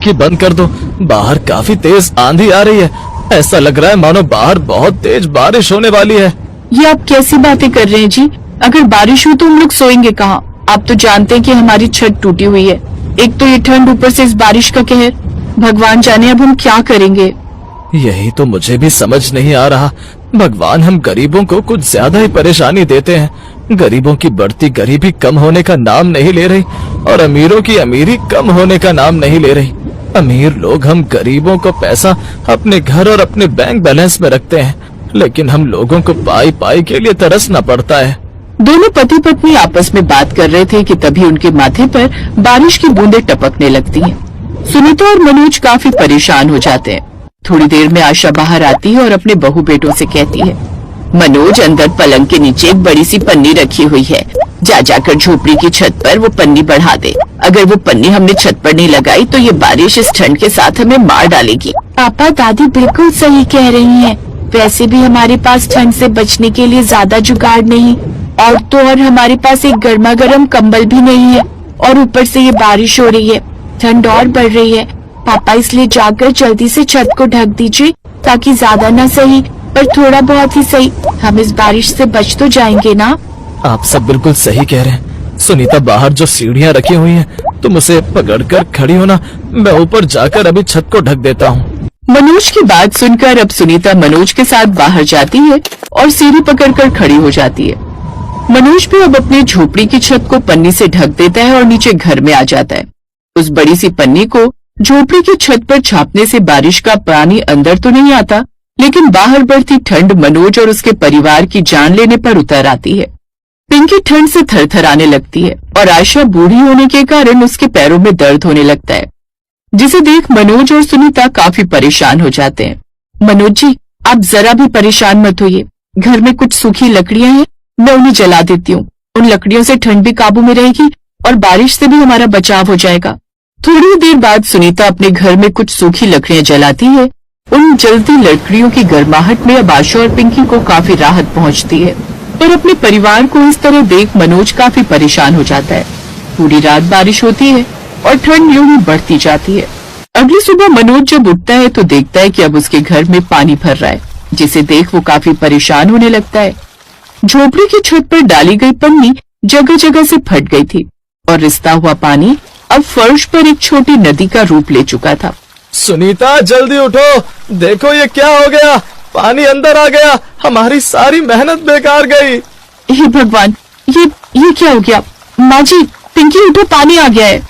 कि बंद कर दो, बाहर काफी तेज आंधी आ रही है। ऐसा लग रहा है मानो बाहर बहुत तेज बारिश होने वाली है। ये आप कैसी बातें कर रहे हैं जी? अगर बारिश हो तो हम लोग सोएंगे कहाँ? आप तो जानते हैं कि हमारी छत टूटी हुई है। एक तो ये ठंड, ऊपर से इस बारिश का कहर। भगवान जाने अब हम क्या करेंगे। यही तो मुझे भी समझ नहीं आ रहा। भगवान हम गरीबों को कुछ ज्यादा ही परेशानी देते हैं। गरीबों की बढ़ती गरीबी कम होने का नाम नहीं ले रही और अमीरों की अमीरी कम होने का नाम नहीं ले रही। अमीर लोग हम गरीबों को पैसा अपने घर और अपने बैंक बैलेंस में रखते हैं, लेकिन हम लोगों को पाई पाई के लिए तरसना पड़ता है। दोनों पति पत्नी आपस में बात कर रहे थे कि तभी उनके माथे पर बारिश की बूंदें टपकने लगती हैं। सुनीता और मनोज काफी परेशान हो जाते हैं। थोड़ी देर में आशा बाहर आती है और अपने बहू बेटों से कहती है, मनोज, अंदर पलंग के नीचे एक बड़ी सी पन्नी रखी हुई है। जा जाकर झोपड़ी की छत पर वो पन्नी बढ़ा दे। अगर वो पन्नी हमने छत पर नहीं लगाई तो ये बारिश इस ठंड के साथ हमें मार डालेगी। पापा दादी बिल्कुल सही कह रही हैं। वैसे भी हमारे पास ठंड से बचने के लिए ज्यादा जुगाड़ नहीं, और तो और हमारे पास एक गर्मा गर्म कंबल भी नहीं है, और ऊपर से ये बारिश हो रही है, ठंड और बढ़ रही है। पापा, इसलिए जाकर जल्दी से छत को ढक दीजिए, ताकि ज्यादा न सही पर थोड़ा बहुत ही सही हम इस बारिश से बच तो जाएंगे ना। आप सब बिल्कुल सही कह रहे हैं। सुनीता, बाहर जो सीढ़ियाँ रखी हुई हैं, तुम उसे पकड़कर खड़ी हो ना, मैं ऊपर जाकर अभी छत को ढक देता हूँ। मनोज की बात सुनकर अब सुनीता मनोज के साथ बाहर जाती है और सीढ़ी पकड़कर खड़ी हो जाती है। मनोज भी अब अपनी झोपड़ी की छत को पन्नी से ढक देता है और नीचे घर में आ जाता है। उस बड़ी सी पन्नी को झोपड़ी की छत पर छापने से बारिश का पानी अंदर तो नहीं आता, लेकिन बाहर बढ़ती ठंड मनोज और उसके परिवार की जान लेने पर उतर आती है। पिंकी ठंड से थरथराने लगती है और आशा बूढ़ी होने के कारण उसके पैरों में दर्द होने लगता है, जिसे देख मनोज और सुनीता काफी परेशान हो जाते हैं। मनोज जी, आप जरा भी परेशान मत होइए। घर में कुछ सूखी लकड़ियां हैं, मैं उन्हें जला देती हूँ। उन लकड़ियों से ठंड भी काबू में रहेगी और बारिश से भी हमारा बचाव हो जाएगा। थोड़ी देर बाद सुनीता अपने घर में कुछ सूखी लकड़ियां जलाती है। उन जलती लकड़ियों की गर्माहट में अब आशा और पिंकी को काफी राहत पहुंचती है, पर अपने परिवार को इस तरह देख मनोज काफी परेशान हो जाता है। पूरी रात बारिश होती है और ठंड यूं ही बढ़ती जाती है। अगली सुबह मनोज जब उठता है तो देखता है कि अब उसके घर में पानी भर रहा है, जिसे देख वो काफी परेशान होने लगता है। झोपड़ी की छत पर डाली गई पन्नी जगह जगह से फट गई थी और रिसता हुआ पानी अब फर्श पर एक छोटी नदी का रूप ले चुका था। सुनीता, जल्दी उठो, देखो ये क्या हो गया, पानी अंदर आ गया, हमारी सारी मेहनत बेकार गई। हे भगवान, ये क्या हो गया? माँ जी, पिंकी उठो, पानी आ गया है।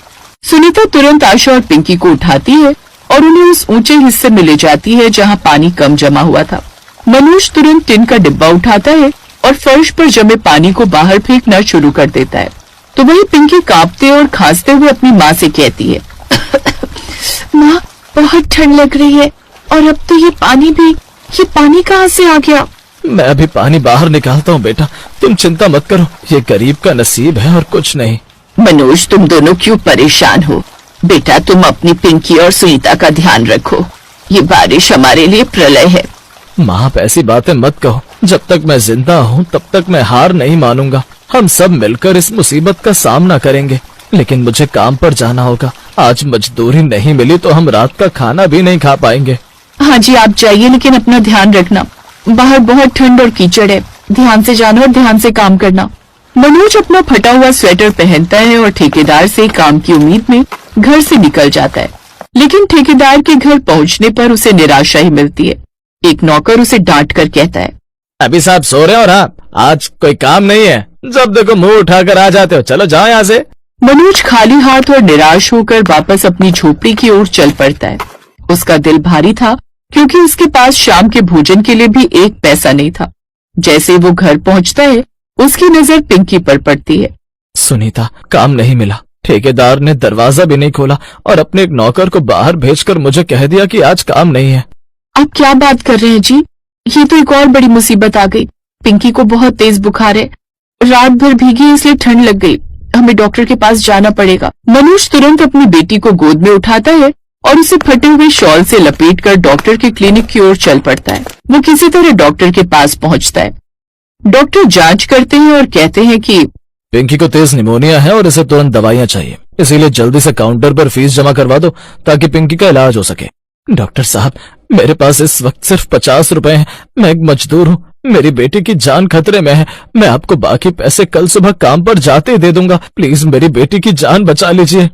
सुनीता तुरंत आशा और पिंकी को उठाती है और उन्हें उस ऊंचे हिस्से में ले जाती है जहाँ पानी कम जमा हुआ था। मनोज तुरंत टिन का डिब्बा उठाता है और फर्श पर जमे पानी को बाहर फेंकना शुरू कर देता है। तो वही पिंकी कांपते और खांसते हुए अपनी माँ से कहती है, माँ, बहुत ठंड लग रही है, और अब तो ये पानी कहाँ से आ गया? मैं अभी पानी बाहर निकालता हूँ बेटा, तुम चिंता मत करो, ये गरीब का नसीब है और कुछ नहीं। मनोज, तुम दोनों क्यों परेशान हो? बेटा, तुम अपनी पिंकी और सुनीता का ध्यान रखो। ये बारिश हमारे लिए प्रलय है। माँ, आप ऐसी बातें मत कहो। जब तक मैं जिंदा हूँ तब तक मैं हार नहीं मानूंगा। हम सब मिलकर इस मुसीबत का सामना करेंगे, लेकिन मुझे काम पर जाना होगा। आज मजदूरी नहीं मिली तो हम रात का खाना भी नहीं खा पाएंगे। हाँ जी, आप जाइए, लेकिन अपना ध्यान रखना। बाहर बहुत ठंड और कीचड़ है। ध्यान से जाना और ध्यान से काम करना। मनोज अपना फटा हुआ स्वेटर पहनता है और ठेकेदार से काम की उम्मीद में घर से निकल जाता है, लेकिन ठेकेदार के घर पहुंचने पर उसे निराशा ही मिलती है। एक नौकर उसे डांट कर कहता है, अभी साहब सो रहे हो और आप आज कोई काम नहीं है, जब देखो मुंह उठाकर आ जाते हो, चलो जाओ यहाँ से। मनोज खाली हाथ और निराश होकर वापस अपनी झोपड़ी की ओर चल पड़ता है। उसका दिल भारी था क्योंकि उसके पास शाम के भोजन के लिए भी एक पैसा नहीं था। जैसे वो घर पहुंचता है उसकी नजर पिंकी पर पड़ती है। सुनीता, काम नहीं मिला। ठेकेदार ने दरवाजा भी नहीं खोला और अपने एक नौकर को बाहर भेजकर मुझे कह दिया कि आज काम नहीं है। आप क्या बात कर रहे हैं जी? ये तो एक और बड़ी मुसीबत आ गई। पिंकी को बहुत तेज बुखार है, रात भर भीगी इसलिए ठंड लग गई। हमें डॉक्टर के पास जाना पड़ेगा। मनोज तुरंत अपनी बेटी को गोद में उठाता है और उसे फटे हुए शॉल से लपेटकर डॉक्टर के क्लिनिक की ओर चल पड़ता है। वो किसी तरह डॉक्टर के पास पहुंचता है। डॉक्टर जांच करते हैं और कहते हैं कि पिंकी को तेज निमोनिया है और इसे तुरंत दवाइयाँ चाहिए। इसीलिए जल्दी से काउंटर पर फीस जमा करवा दो ताकि पिंकी का इलाज हो सके। डॉक्टर साहब, मेरे पास इस वक्त सिर्फ 50 रुपए हैं। मैं एक मजदूर हूँ, मेरी बेटी की जान खतरे में है। मैं आपको बाकी पैसे कल सुबह काम पर जाते ही दे दूंगा। प्लीज मेरी बेटी की जान बचा लीजिए।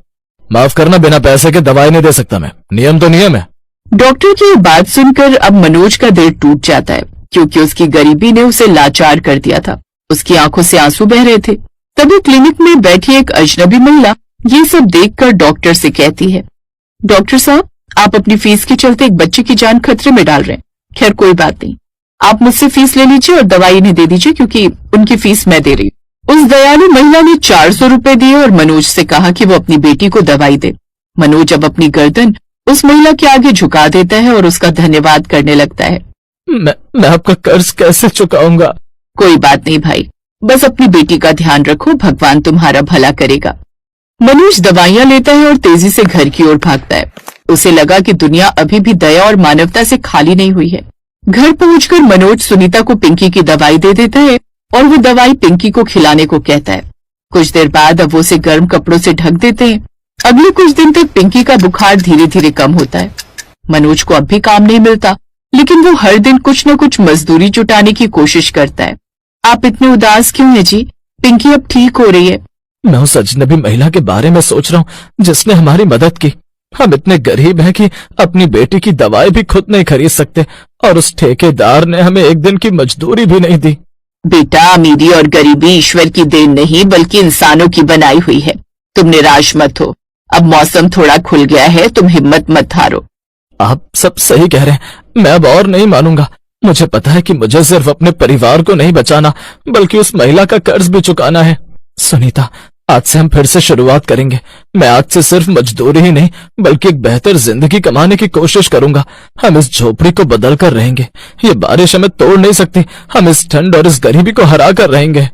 माफ करना, बिना पैसे के दवाई नहीं दे सकता मैं। नियम तो नियम है। डॉक्टर की ये बात सुनकर अब मनोज का दिल टूट जाता है, क्योंकि उसकी गरीबी ने उसे लाचार कर दिया था। उसकी आंखों से आंसू बह रहे थे। तभी क्लिनिक में बैठी एक अजनबी महिला ये सब देखकर डॉक्टर से कहती है, डॉक्टर साहब, आप अपनी फीस के चलते एक बच्चे की जान खतरे में डाल रहे हैं। खैर कोई बात नहीं, आप मुझसे फीस ले लीजिए और दवाई इन्हें दे दीजिए, क्योंकि उनकी फीस मैं दे रही हूँ। उस दयालु महिला ने 400 रुपए दिए और मनोज से कहा कि वो अपनी बेटी को दवाई दे। मनोज अब अपनी गर्दन उस महिला के आगे झुका देता है और उसका धन्यवाद करने लगता है। मैं आपका कर्ज कैसे चुकाऊंगा? कोई बात नहीं भाई, बस अपनी बेटी का ध्यान रखो, भगवान तुम्हारा भला करेगा। मनोज दवाइयां लेता है और तेजी से घर की ओर भागता है। उसे लगा कि दुनिया अभी भी दया और मानवता से खाली नहीं हुई है। घर पहुंचकर मनोज सुनीता को पिंकी की दवाई दे देता है और वो दवाई पिंकी को खिलाने को कहता है। कुछ देर बाद अब वो उसे गर्म कपड़ों से ढक देते हैं। अगले कुछ दिन तक पिंकी का बुखार धीरे धीरे कम होता है। मनोज को अब भी काम नहीं मिलता, लेकिन वो हर दिन कुछ न कुछ मजदूरी जुटाने की कोशिश करता है। आप इतने उदास क्यों हैं जी? पिंकी अब ठीक हो रही है। मैं उस अजनबी महिला के बारे में सोच रहा हूँ जिसने हमारी मदद की। हम इतने गरीब हैं कि अपनी बेटी की दवाई भी खुद नहीं खरीद सकते, और उस ठेकेदार ने हमें एक दिन की मजदूरी भी नहीं दी। बेटा, अमीरी और गरीबी ईश्वर की देन नहीं बल्कि इंसानों की बनाई हुई है। तुम निराश मत हो, अब मौसम थोड़ा खुल गया है, तुम हिम्मत मत हारो। आप सब सही कह रहे हैं, मैं अब और नहीं मानूंगा। मुझे पता है कि मुझे सिर्फ अपने परिवार को नहीं बचाना बल्कि उस महिला का कर्ज भी चुकाना है। सुनीता, आज से हम फिर से शुरुआत करेंगे। मैं आज से सिर्फ मजदूरी ही नहीं बल्कि एक बेहतर जिंदगी कमाने की कोशिश करूंगा। हम इस झोपड़ी को बदल कर रहेंगे। ये बारिश हमें तोड़ नहीं सकती। हम इस ठंड और इस गरीबी को हरा कर रहेंगे।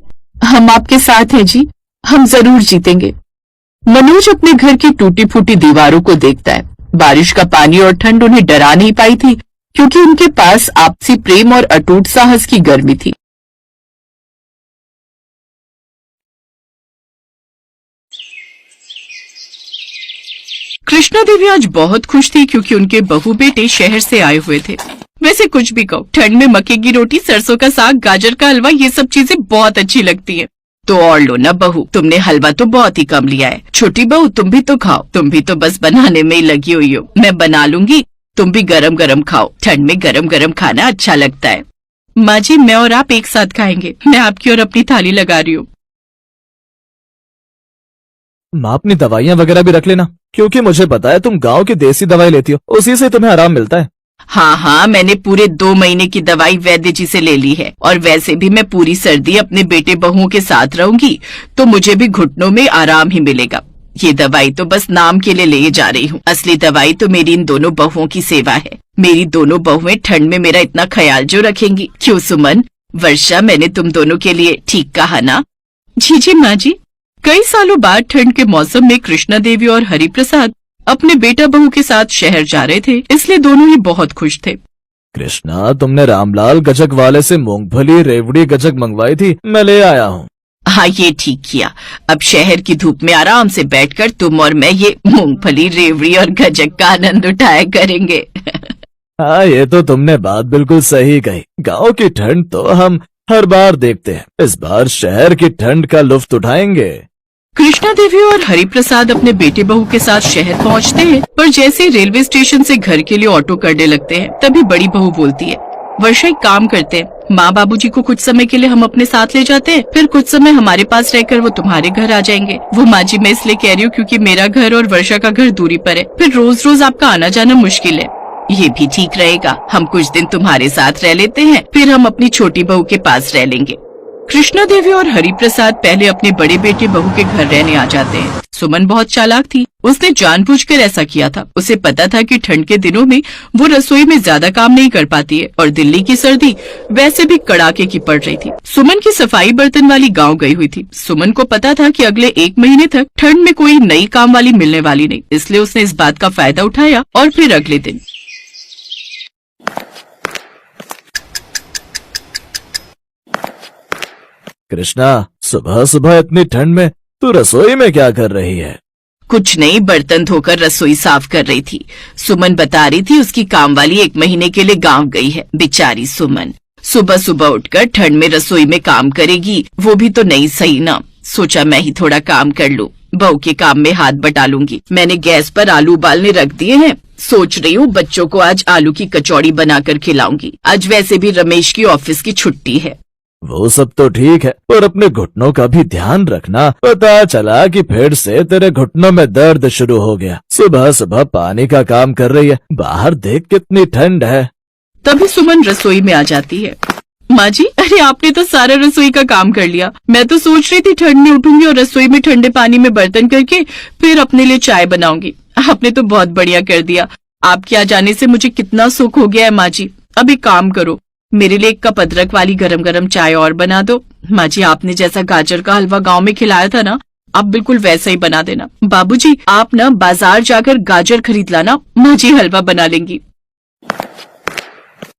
हम आपके साथ हैं जी, हम जरूर जीतेंगे। मनोज अपने घर की टूटी फूटी दीवारों को देखता है। बारिश का पानी और ठंड उन्हें डरा नहीं पाई थी, क्योंकि उनके पास आपसी प्रेम और अटूट साहस की गर्मी थी। कृष्णा देवी आज बहुत खुश थी, क्योंकि उनके बहू बेटे शहर से आए हुए थे। वैसे कुछ भी कहो, ठंड में मक्के की रोटी, सरसों का साग, गाजर का हलवा, ये सब चीजें बहुत अच्छी लगती है। तो और लो ना बहू, तुमने हलवा तो बहुत ही कम लिया है। छोटी बहू, तुम भी तो खाओ, तुम भी तो बस बनाने में ही लगी हुई हो। मैं बना लूंगी, तुम भी गरम गरम खाओ। ठंड में गरम गरम खाना अच्छा लगता है। माँ जी, मैं और आप एक साथ खाएंगे। मैं आपकी और अपनी थाली लगा रही हूँ। माँ, अपनी दवाइयाँ वगैरह भी रख लेना, क्योंकि मुझे पता है तुम गांव की देसी दवाई लेती हो, उसी से तुम्हें आराम मिलता है। हाँ हाँ, मैंने पूरे 2 महीने की दवाई वैद्य जी से ले ली है। और वैसे भी मैं पूरी सर्दी अपने बेटे बहुओं के साथ रहूंगी, तो मुझे भी घुटनों में आराम ही मिलेगा। ये दवाई तो बस नाम के लिए ले जा रही हूँ। असली दवाई तो मेरी इन दोनों बहुओं की सेवा है। मेरी दोनों बहुएं ठंड में मेरा इतना ख्याल जो रखेंगी। क्यों सुमन, वर्षा, मैंने तुम दोनों के लिए ठीक कहा ना? जी जी माँ जी। कई सालों बाद ठंड के मौसम में कृष्णा देवी और हरिप्रसाद अपने बेटा बहू के साथ शहर जा रहे थे, इसलिए दोनों ही बहुत खुश थे। कृष्णा, तुमने रामलाल गजक वाले से मूंगफली रेवड़ी गजक मंगवाई थी, मैं ले आया हूँ। हाँ, ये ठीक किया। अब शहर की धूप में आराम से बैठकर तुम और मैं ये मूंगफली, रेवड़ी और गजक का आनंद उठाया करेंगे। हाँ, ये तो तुमने बात बिल्कुल सही कही। गांव की ठंड तो हम हर बार देखते हैं, इस बार शहर की ठंड का लुत्फ उठाएंगे। कृष्णा देवी और हरिप्रसाद अपने बेटे बहू के साथ शहर पहुंचते हैं, पर जैसे रेलवे स्टेशन से घर के लिए ऑटो करने लगते हैं, तभी बड़ी बहू बोलती है, वर्षा, एक काम करते हैं, माँ बाबूजी को कुछ समय के लिए हम अपने साथ ले जाते हैं, फिर कुछ समय हमारे पास रहकर वो तुम्हारे घर आ जाएंगे। वो माँ जी, मैं इसलिए कह रही हूँ क्योंकि मेरा घर और वर्षा का घर दूरी पर है, फिर रोज रोज आपका आना जाना मुश्किल है। ये भी ठीक रहेगा, हम कुछ दिन तुम्हारे साथ रह लेते हैं, फिर हम अपनी छोटी बहू के पास रह लेंगे। कृष्णा देवी और हरिप्रसाद पहले अपने बड़े बेटे बहू के घर रहने आ जाते हैं। सुमन बहुत चालाक थी, उसने जानबूझकर ऐसा किया था। उसे पता था कि ठंड के दिनों में वो रसोई में ज्यादा काम नहीं कर पाती है, और दिल्ली की सर्दी वैसे भी कड़ाके की पड़ रही थी। सुमन की सफाई बर्तन वाली गांव गई हुई थी। सुमन को पता था कि अगले 1 महीने तक ठंड में कोई नई काम वाली मिलने वाली नहीं, इसलिए उसने इस बात का फायदा उठाया और फिर अगले दिन कृष्णा, सुबह सुबह इतनी ठंड में तू रसोई में क्या कर रही है? कुछ नहीं, बर्तन धोकर रसोई साफ कर रही थी। सुमन बता रही थी उसकी कामवाली 1 महीने के लिए गांव गई है। बेचारी सुमन सुबह सुबह उठकर ठंड में रसोई में काम करेगी, वो भी तो नहीं सही ना। सोचा मैं ही थोड़ा काम कर लूं, बहू के काम में हाथ बटा लूंगी। मैंने गैस पर आलू उबालने रख दिए हैं। सोच रही हूँ बच्चों को आज आलू की कचौड़ी बनाकर खिलाऊंगी। आज वैसे भी रमेश की ऑफिस की छुट्टी है। वो सब तो ठीक है, पर अपने घुटनों का भी ध्यान रखना। पता चला कि फिर से तेरे घुटनों में दर्द शुरू हो गया। सुबह सुबह पानी का काम कर रही है, बाहर देख कितनी ठंड है। तभी सुमन रसोई में आ जाती है। माँ जी, अरे आपने तो सारा रसोई का काम कर लिया। मैं तो सोच रही थी ठंड में उठूंगी और रसोई में ठंडे पानी में बर्तन करके फिर अपने लिए चाय बनाऊंगी। आपने तो बहुत बढ़िया कर दिया। आपके आ जाने से मुझे कितना सुख हो गया है माँ जी। अब एक काम करो, मेरे लिए 1 कप अदरक वाली गरम गरम चाय और बना दो। माँ जी, आपने जैसा गाजर का हलवा गांव में खिलाया था ना, आप बिल्कुल वैसा ही बना देना। बाबूजी, आप ना बाजार जाकर गाजर खरीद लाना, माँ जी हलवा बना लेंगी।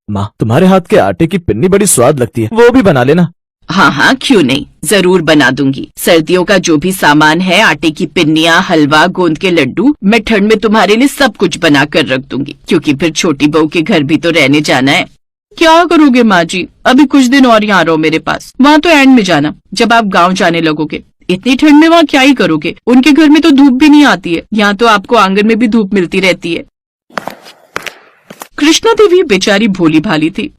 माँ, तुम्हारे हाथ के आटे की पिन्नी बड़ी स्वाद लगती है, वो भी बना लेना। हाँ हाँ, क्यों नहीं, जरूर बना दूंगी। सर्दियों का जो भी सामान है, आटे की पिन्नियाँ, हलवा, गोंद के लड्डू, मैं ठंड में तुम्हारे लिए सब कुछ बना कर रख दूंगी, क्योंकि फिर छोटी बहू के घर भी तो रहने जाना है। क्या करोगे माँ जी? अभी कुछ दिन और यहाँ रहो मेरे पास, वहाँ तो एंड में जाना जब आप गाँव जाने लगोगे। इतनी ठंड में वहाँ क्या ही करोगे? उनके घर में तो धूप भी नहीं आती है, यहाँ तो आपको आंगन में भी धूप मिलती रहती है। कृष्णा देवी बेचारी भोली भाली थी।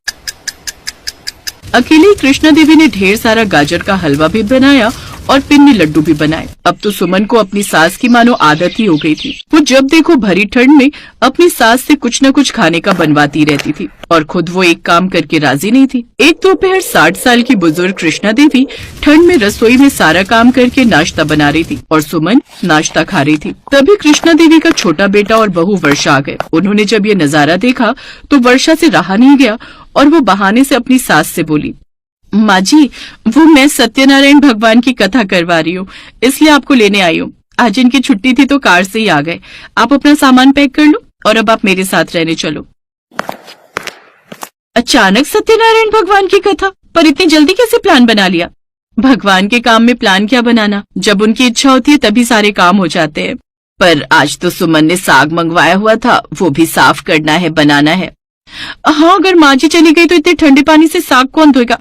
अकेले कृष्णा देवी ने ढेर सारा गाजर का हलवा भी बनाया और पिन्नी लड्डू भी बनाए। अब तो सुमन को अपनी सास की मानो आदत ही हो गई थी। वो जब देखो भरी ठंड में अपनी सास से कुछ न कुछ खाने का बनवाती रहती थी और खुद वो एक काम करके राजी नहीं थी। एक दोपहर 60 साल की बुजुर्ग कृष्णा देवी ठंड में रसोई में सारा काम करके नाश्ता बना रही थी और सुमन नाश्ता खा रही थी। तभी कृष्णा देवी का छोटा बेटा और बहू वर्षा आ गए। उन्होंने जब ये नजारा देखा तो वर्षा से रहा नहीं गया और वो बहाने से अपनी सास से बोली, माँ जी, वो मैं सत्यनारायण भगवान की कथा करवा रही हूँ, इसलिए आपको लेने आई हूँ। आज इनकी छुट्टी थी तो कार से ही आ गए। आप अपना सामान पैक कर लो और अब आप मेरे साथ रहने चलो। अचानक सत्यनारायण भगवान की कथा? पर इतनी जल्दी कैसे प्लान बना लिया? भगवान के काम में प्लान क्या बनाना, जब उनकी इच्छा होती है तभी सारे काम हो जाते हैं। पर आज तो सुमन ने साग मंगवाया हुआ था, वो भी साफ करना है, बनाना है। हाँ, अगर माँ जी चली गई तो इतने ठंडे पानी से साग कौन धोएगा?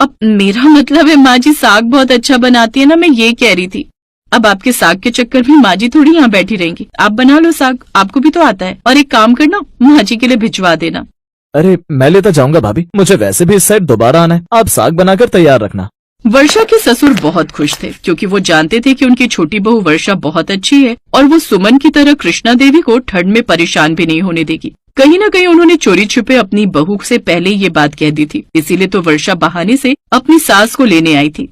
अब मेरा मतलब है माँ जी साग बहुत अच्छा बनाती है ना, मैं ये कह रही थी। अब आपके साग के चक्कर में माँ जी थोड़ी यहाँ बैठी रहेंगी। आप बना लो साग, आपको भी तो आता है। और एक काम करना, माँ जी के लिए भिजवा देना। अरे मैं लेता जाऊंगा भाभी, मुझे वैसे भी इस साइड दोबारा आना है। आप साग बनाकर तैयार रखना। वर्षा के ससुर बहुत खुश थे क्योंकि वो जानते थे कि उनकी छोटी बहू वर्षा बहुत अच्छी है और वो सुमन की तरह कृष्णा देवी को ठंड में परेशान भी नहीं होने देगी। कहीं न कहीं उन्होंने चोरी छुपे अपनी बहू से पहले ये बात कह दी थी, इसीलिए तो वर्षा बहाने से अपनी सास को लेने आई थी।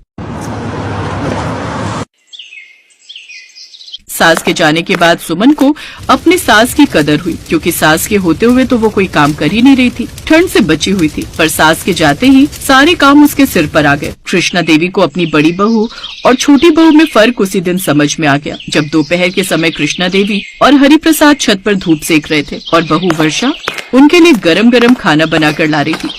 सास के जाने के बाद सुमन को अपनी सास की कदर हुई, क्योंकि सास के होते हुए तो वो कोई काम कर ही नहीं रही थी, ठंड से बची हुई थी। पर सास के जाते ही सारे काम उसके सिर पर आ गए। कृष्णा देवी को अपनी बड़ी बहू और छोटी बहू में फर्क उसी दिन समझ में आ गया, जब दोपहर के समय कृष्णा देवी और हरि प्रसाद छत पर धूप सेक रहे थे और बहू वर्षा उनके लिए गरम गरम खाना बनाकर ला रही थी।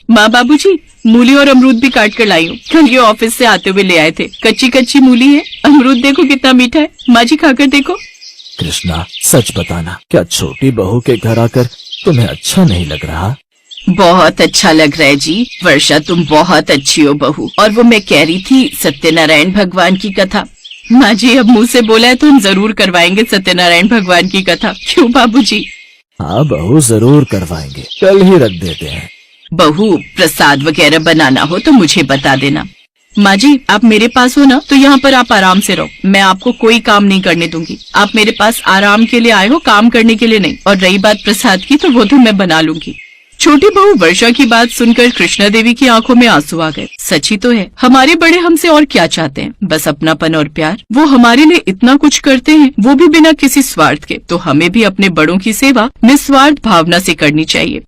माँ, बाबूजी, मूली और अमरूद भी काट कर लाई हूँ, कल ये ऑफिस से आते हुए ले आए थे। कच्ची कच्ची मूली है, अमरूद देखो कितना मीठा है। माँ जी खाकर देखो। कृष्णा, सच बताना, क्या छोटी बहू के घर आकर तुम्हें अच्छा नहीं लग रहा? बहुत अच्छा लग रहा है जी। वर्षा, तुम बहुत अच्छी हो बहू। और वो मैं कह रही थी, सत्यनारायण भगवान की कथा। माँ जी, अब मुँह से बोला है तो हम जरूर करवाएंगे सत्यनारायण भगवान की कथा। क्यों बाबूजी? हाँ बहू, जरूर करवाएंगे, कल ही रख देते हैं। बहू, प्रसाद वगैरह बनाना हो तो मुझे बता देना। माँ जी, आप मेरे पास हो ना, तो यहाँ पर आप आराम से रहो। मैं आपको कोई काम नहीं करने दूंगी। आप मेरे पास आराम के लिए आए हो, काम करने के लिए नहीं। और रही बात प्रसाद की, तो वो तो मैं बना लूंगी। छोटी बहू वर्षा की बात सुनकर कृष्णा देवी की आंखों में आंसू आ गए। सच ही तो है, हमारे बड़े हमसे और क्या चाहते हैं? बस अपनापन और प्यार। वो हमारे लिए इतना कुछ करते हैं, वो भी बिना किसी स्वार्थ के। तो हमें भी अपने बड़ों की सेवा निस्वार्थ भावना से करनी चाहिए।